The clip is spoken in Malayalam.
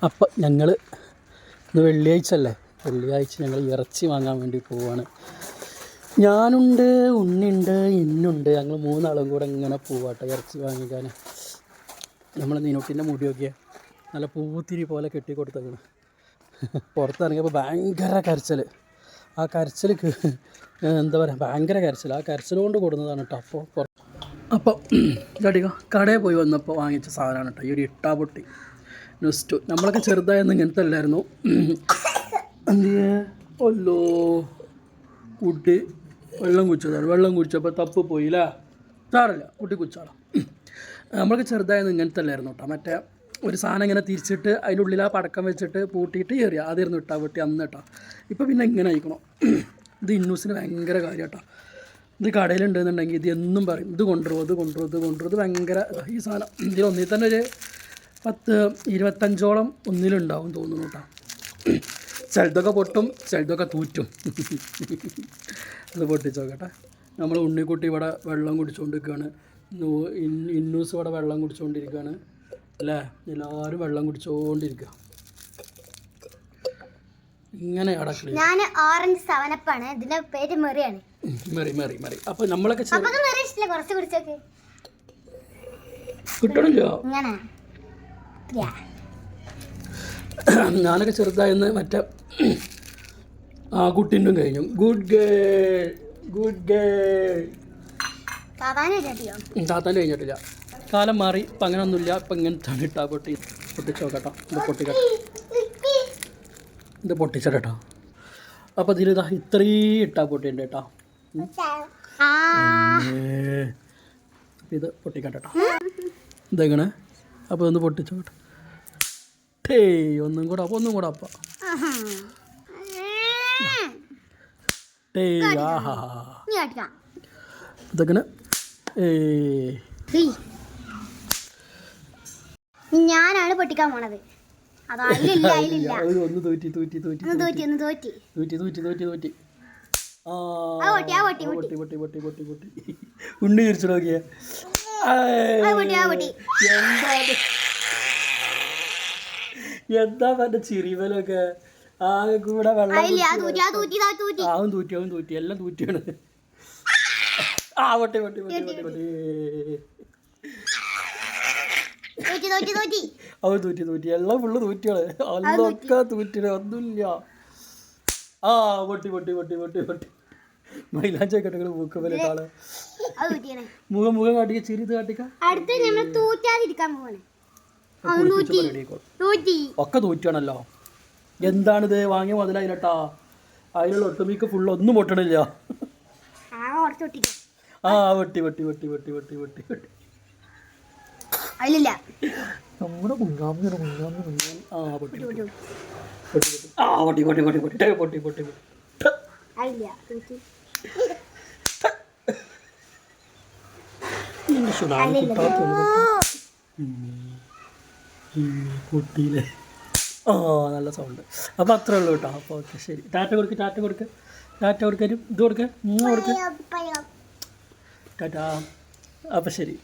അപ്പം ഞങ്ങൾ ഇന്ന് വെള്ളിയാഴ്ച അല്ലേ, വെള്ളിയാഴ്ച ഞങ്ങൾ ഇറച്ചി വാങ്ങാൻ വേണ്ടി പോവാണ്. ഞാനുണ്ട്, ഉണ്ണിയുണ്ട്, ഇന്നുണ്ട്. ഞങ്ങൾ മൂന്നാളും കൂടെ ഇങ്ങനെ പോവാട്ടോ ഇറച്ചി വാങ്ങിക്കാൻ. നമ്മൾ നീനോട്ടിൻ്റെ മുടിയൊക്കെ നല്ല പൂത്തിരി പോലെ കെട്ടിക്കൊടുത്തേക്കണം. പുറത്തിറങ്ങിയപ്പോൾ ഭയങ്കര കരച്ചിൽ. ആ കരച്ചിൽ എന്താ പറയുക, ഭയങ്കര കരച്ചിൽ. ആ കരച്ചിൽ കൊണ്ട് കൊടുക്കുന്നതാണ് കേട്ടോ. അപ്പോൾ ഇതടിക്കോ കടയിൽ പോയി വന്നപ്പോൾ വാങ്ങിച്ച സാധനമാണ് കേട്ടോ ഈ ഒരു ഇട്ടാപ്പൊട്ടി നെസ്റ്റു. നമ്മളൊക്കെ ചെറുതായെന്ന് ഇങ്ങനത്തെ അല്ലായിരുന്നു. എന്തിയേ ഒല്ലോ കുട്ടി വെള്ളം കുടിച്ചതാണ്. വെള്ളം കുടിച്ചപ്പോൾ തപ്പ് പോയില്ല, സാറില്ല കുട്ടി കുടിച്ചാളോ. നമ്മളൊക്കെ ചെറുതായെന്ന് ഇങ്ങനത്തെ അല്ലായിരുന്നു കേട്ടോ. മറ്റേ ഒരു സാധനം ഇങ്ങനെ തിരിച്ചിട്ട് അതിൻ്റെ ഉള്ളിൽ ആ പടക്കം വെച്ചിട്ട് പൂട്ടിയിട്ട് കയറിയ ആദ്യമായിരുന്നു ഇട്ടാപ്പൊട്ടി അന്ന് കേട്ടോ. ഇപ്പോൾ പിന്നെ ഇങ്ങനെ ആയിക്കണോ. ഇത് ഇന്നൂസിന് ഭയങ്കര കാര്യം കേട്ടോ. ഇത് കടയിലുണ്ടെന്നുണ്ടെങ്കിൽ ഇത് എന്നും പറയും, ഇത് കൊണ്ടുവരും, ഇത് കൊണ്ടുവരും, ഇത് കൊണ്ടുവരും. ഇത് ഭയങ്കര ഈ സാധനം ഇതിലൊന്നിൽ തന്നെ ഒരു 10-25ഓളം ഒന്നിലുണ്ടാവും തോന്നുന്നു കേട്ടോ. ചിലതൊക്കെ പൊട്ടും, ചിലതൊക്കെ തൂറ്റും. അത് പൊട്ടിച്ചോക്കട്ടെ. നമ്മൾ ഉണ്ണിക്കുട്ടി ഇവിടെ വെള്ളം കുടിച്ചുകൊണ്ടിരിക്കുകയാണ്. ഇന്നൂസ് ഇവിടെ വെള്ളം കുടിച്ചുകൊണ്ടിരിക്കുകയാണ് അല്ലേ. എല്ലാവരും വെള്ളം കുടിച്ചുകൊണ്ടിരിക്കുക. ഇങ്ങനെ ഞാൻ ഓറഞ്ച് സവനപ്പാണ്, ഇതിന്റെ പേര് മെറിയാണ്. മെറി. അപ്പൊ നമ്മളൊക്കെ കിട്ടണല്ലോ. ഞാനൊക്കെ ചെറുതായെന്ന് മറ്റേ ആ കുട്ടിൻ്റെ കഴിഞ്ഞു. Good girl. താത്താൻ്റെ കഴിഞ്ഞിട്ടില്ല. കാലം മാറി. ഇപ്പം അങ്ങനെ ഒന്നുമില്ല. ഇപ്പം ഇങ്ങനത്തെ ഇട്ടാ പൊട്ടിച്ചോക്കട്ടോ. ഇത് പൊട്ടിച്ചേട്ടോ. അപ്പോൾ ഇതിലിതാ ഇത്രയും ഇട്ടാ പൊട്ടിയുണ്ട് കേട്ടോ. ഇത് പൊട്ടിക്കട്ടോ. ഇതെങ്ങനെ അപ്പോൾ ഒന്ന് പൊട്ടിച്ചോട്ടെ. ഒന്നും കൂടെ അപ്പം അപ്പം ആഹാ ഇതെങ്ങനെ ഞാനാണ് പൊട്ടിക്കാൻ പോണത്. ഒന്ന് തോറ്റി ഉണ്ണി തിരിച്ചു നോക്കിയേ. എന്താ പറഞ്ഞ ചിരിവലൊക്കെ ആകെ കൂടെ വെള്ളം ആവും തൂറ്റി എല്ലാം തൂറ്റിയാണ്. പൊട്ടി അവൻ തൂറ്റി എല്ലാം ഫുള്ള് തൂറ്റിയാണ്. അല്ലൊക്കെ തൂറ്റിയാണ്, ഒന്നുമില്ല. പൊട്ടി മൈലാഞ്ചി കെട്ടുകൾ മൂക്ക് പോലെ കാള് മുഖം കാട്ടിക്ക ചിരി കാട്ടിക്ക ഒക്കെ തൂറ്റാണല്ലോ. എന്താണിത് വാങ്ങിയ മുതലായിട്ടാ. അതിനുള്ള ഒട്ടുമിക്ക ഫുള്ള് ഒന്നും പൊട്ടണില്ല. പൊട്ടി നമ്മുടെ പൊട്ടി കുട്ടിയിലെ നല്ല സൗണ്ട്. അപ്പോൾ അത്രേ ഉള്ളൂ കേട്ടോ. അപ്പോൾ ഓക്കെ ശരി. ടാറ്റ കൊടുക്കാനും ഇത് കൊടുക്ക ടാറ്റ. അപ്പോൾ ശരി.